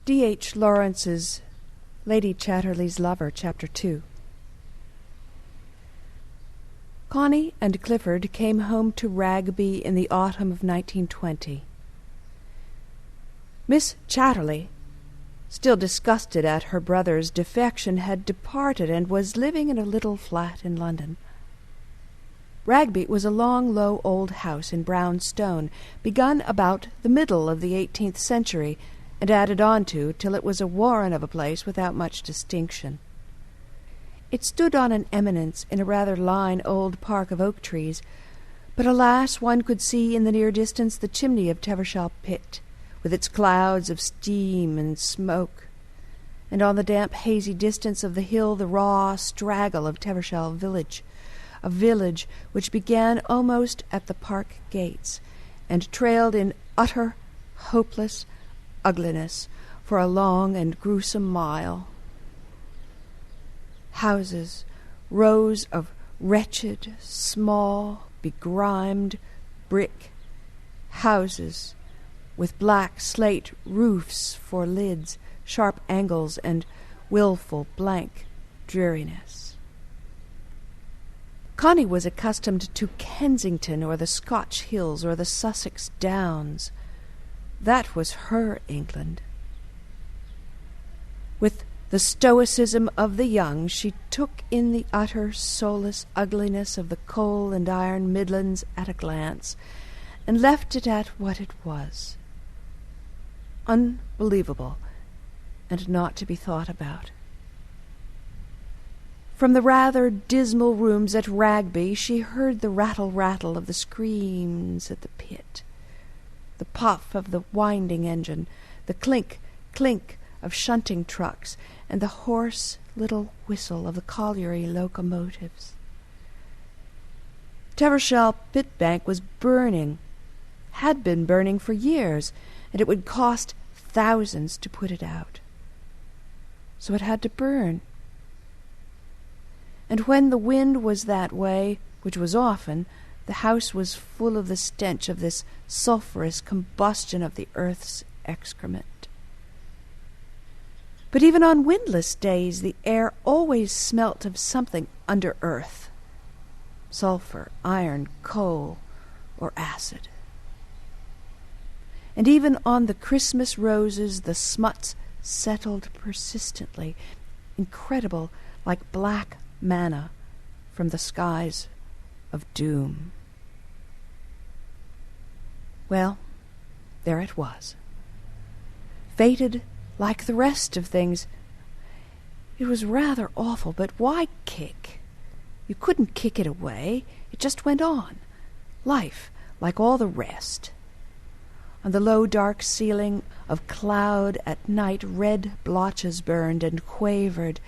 D.H. Lawrence's Lady Chatterley's Lover, Chapter 2. Connie and Clifford came home to Ragby in the autumn of 1920. Miss Chatterley, still disgusted at her brother's defection, had departed and was living in a little flat in London. Ragby was a long, low old house in brown stone, begun about the middle of the 18th century, and added on to till it was a warren of a place without much distinction. It stood on an eminence in a rather line old park of oak trees, but alas, one could see in the near distance the chimney of Tevershall Pit, with its clouds of steam and smoke, and on the damp hazy distance of the hill the raw straggle of Tevershall village, a village which began almost at the park gates, and trailed in utter, hopeless ugliness for a long and gruesome mile. Houses, rows of wretched, small, begrimed brick houses, with black slate roofs for lids, sharp angles, and wilful blank dreariness. Connie was accustomed to Kensington or the Scotch hills or the Sussex downs. That was her England. With the stoicism of the young, she took in the utter soulless ugliness of the coal and iron Midlands at a glance, and left it at what it was. Unbelievable, and not to be thought about. From the rather dismal rooms at Ragby she heard the rattle-rattle of the screams at the pit, the puff of the winding engine, the clink-clink of shunting trucks, and the hoarse little whistle of the colliery locomotives. Tevershall Pit Bank was burning, had been burning for years, and it would cost thousands to put it out. So it had to burn. And when the wind was that way, which was often, the house was full of the stench of this sulphurous combustion of the earth's excrement. But even on windless days the air always smelt of something under earth, sulphur, iron, coal, or acid. And even on the Christmas roses the smuts settled persistently, incredible, like black manna from the skies of doom. Well, there it was. Fated like the rest of things. It was rather awful, but why kick? You couldn't kick it away. It just went on. Life, like all the rest. On the low dark ceiling of cloud at night red blotches burned and quavered,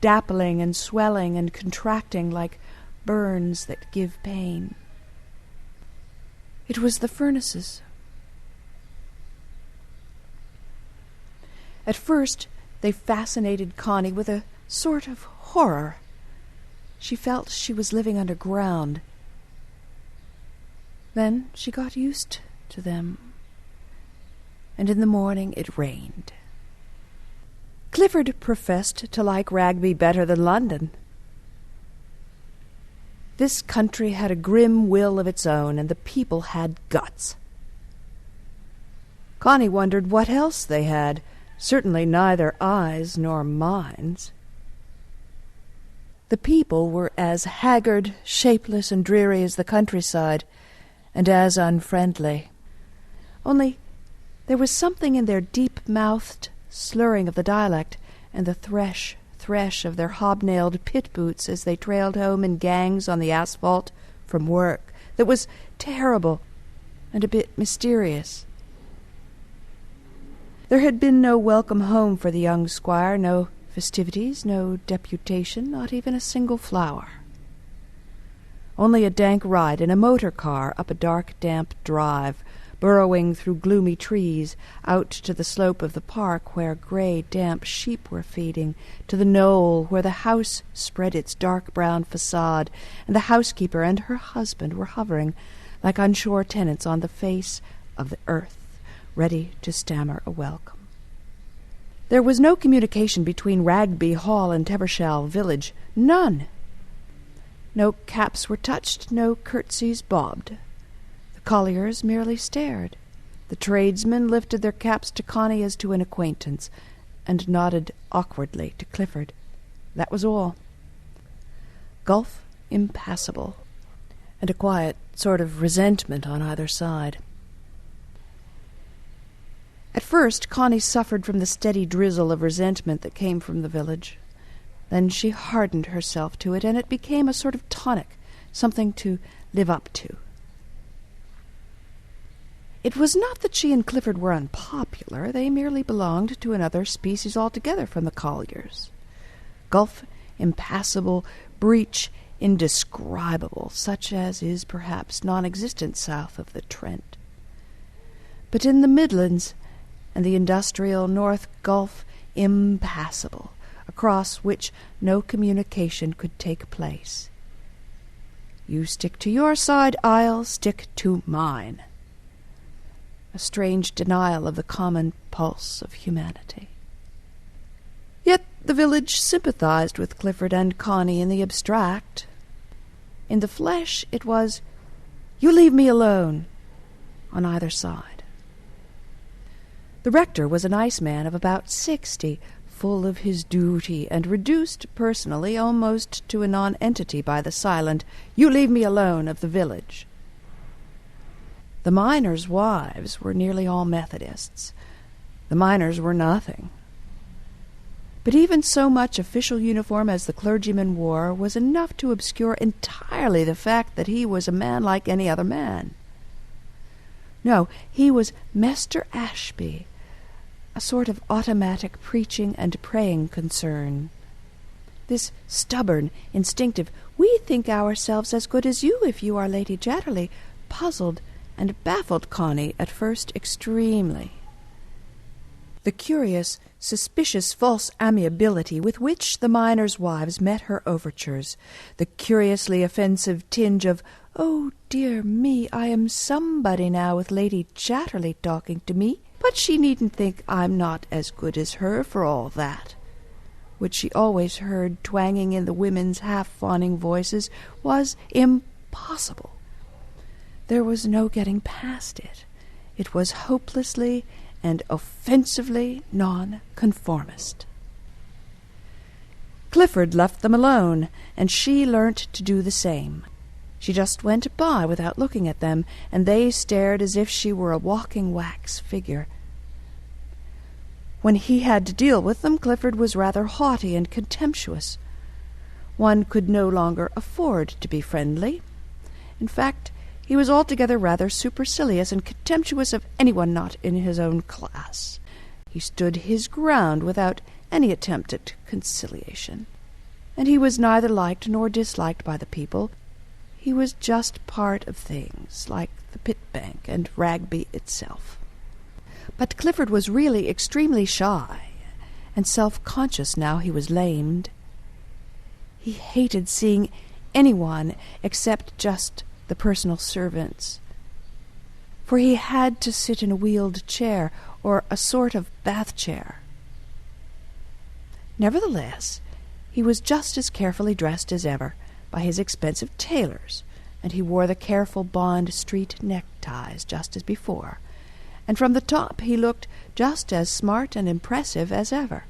dappling and swelling and contracting like burns that give pain. It was the furnaces. At first they fascinated Connie with a sort of horror. She felt she was living underground. Then she got used to them, and in the morning it rained. Clifford professed to like Ragby better than London. This country had a grim will of its own, and the people had guts. Connie wondered what else they had. Certainly neither eyes nor minds. The people were as haggard, shapeless, and dreary as the countryside, and as unfriendly. Only there was something in their deep-mouthed slurring of the dialect, and the thresh of their hobnailed pit boots as they trailed home in gangs on the asphalt from work, that was terrible and a bit mysterious. There had been no welcome home for the young squire, no festivities, no deputation, not even a single flower. Only a dank ride in a motor car up a dark, damp drive, burrowing through gloomy trees, out to the slope of the park where grey, damp sheep were feeding, to the knoll where the house spread its dark brown facade, and the housekeeper and her husband were hovering like unshore tenants on the face of the earth, ready to stammer a welcome. There was no communication between Ragby Hall and Tevershall village. None. No caps were touched, no curtsies bobbed. The colliers merely stared. The tradesmen lifted their caps to Connie as to an acquaintance, and nodded awkwardly to Clifford. That was all. Gulf impassable, and a quiet sort of resentment on either side. At first, Connie suffered from the steady drizzle of resentment that came from the village. Then she hardened herself to it, and it became a sort of tonic, something to live up to. It was not that she and Clifford were unpopular. They merely belonged to another species altogether from the colliers. Gulf impassable, breach indescribable, such as is perhaps non-existent south of the Trent. But in the Midlands and the industrial North, Gulf impassable, across which no communication could take place. You stick to your side, I'll stick to mine. A strange denial of the common pulse of humanity. Yet the village sympathized with Clifford and Connie in the abstract. In the flesh it was, "You leave me alone," on either side. The rector was a nice man of about 60, full of his duty, and reduced personally almost to a nonentity by the silent, "You leave me alone" of the village. The miners' wives were nearly all Methodists. The miners were nothing. But even so much official uniform as the clergyman wore was enough to obscure entirely the fact that he was a man like any other man. No, he was Mester Ashby, a sort of automatic preaching and praying concern. This stubborn, instinctive, "we think ourselves as good as you if you are Lady Chatterley," puzzled and baffled Connie at first extremely. The curious, suspicious, false amiability with which the miners' wives met her overtures, the curiously offensive tinge of, "Oh, dear me, I am somebody now with Lady Chatterley talking to me, but she needn't think I'm not as good as her for all that," which she always heard twanging in the women's half-fawning voices, was impossible. There was no getting past it. It was hopelessly and offensively non-conformist. Clifford left them alone, and she learnt to do the same. She just went by without looking at them, and they stared as if she were a walking wax figure. When he had to deal with them, Clifford was rather haughty and contemptuous. One could no longer afford to be friendly. In fact, he was altogether rather supercilious and contemptuous of anyone not in his own class. He stood his ground without any attempt at conciliation. And he was neither liked nor disliked by the people. He was just part of things, like the pit bank and Ragby itself. But Clifford was really extremely shy, and self-conscious now he was lamed. He hated seeing anyone except just the personal servants, for he had to sit in a wheeled chair or a sort of bath chair. Nevertheless, he was just as carefully dressed as ever by his expensive tailors, and he wore the careful Bond Street neckties just as before, and from the top he looked just as smart and impressive as ever.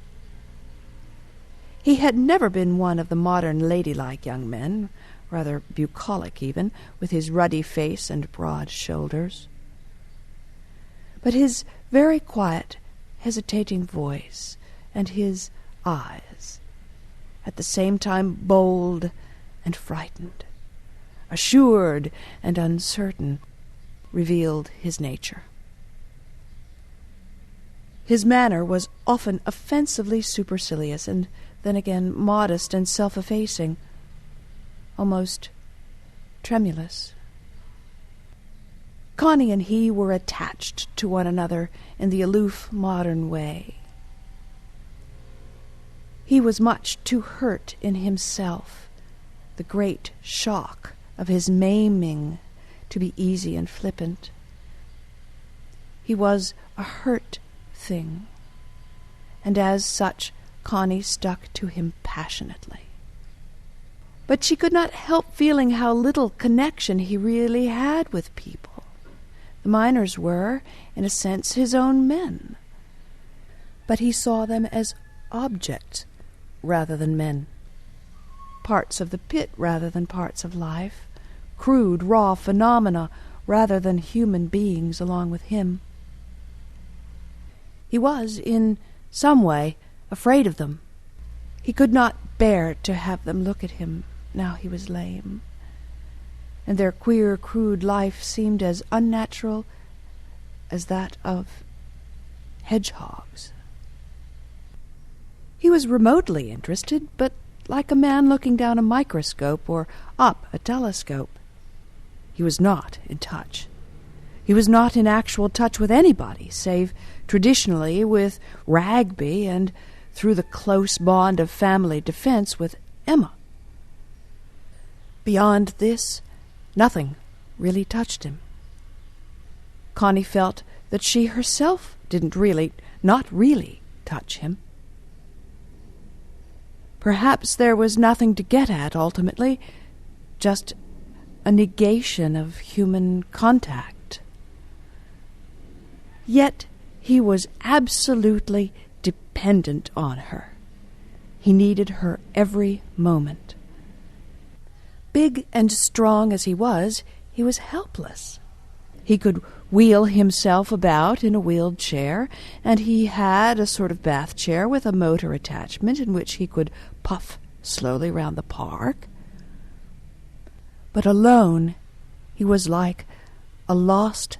He had never been one of the modern ladylike young men, rather bucolic even, with his ruddy face and broad shoulders. But his very quiet, hesitating voice, and his eyes, at the same time bold and frightened, assured and uncertain, revealed his nature. His manner was often offensively supercilious, and then again modest and self-effacing, almost tremulous. Connie and he were attached to one another in the aloof modern way. He was much too hurt in himself, the great shock of his maiming, to be easy and flippant. He was a hurt thing, and as such Connie stuck to him passionately. But she could not help feeling how little connection he really had with people. The miners were, in a sense, his own men. But he saw them as objects rather than men, parts of the pit rather than parts of life, crude, raw phenomena rather than human beings along with him. He was, in some way, afraid of them. He could not bear to have them look at him now he was lame, and their queer, crude life seemed as unnatural as that of hedgehogs. He was remotely interested, but like a man looking down a microscope or up a telescope. He was not in touch. He was not in actual touch with anybody, save traditionally with Ragby and through the close bond of family defense with Emma. Beyond this, nothing really touched him. Connie felt that she herself not really touch him. Perhaps there was nothing to get at ultimately, just a negation of human contact. Yet he was absolutely dependent on her. He needed her every moment. Big and strong as he was helpless. He could wheel himself about in a wheeled chair, and he had a sort of bath chair with a motor attachment in which he could puff slowly round the park. But alone, he was like a lost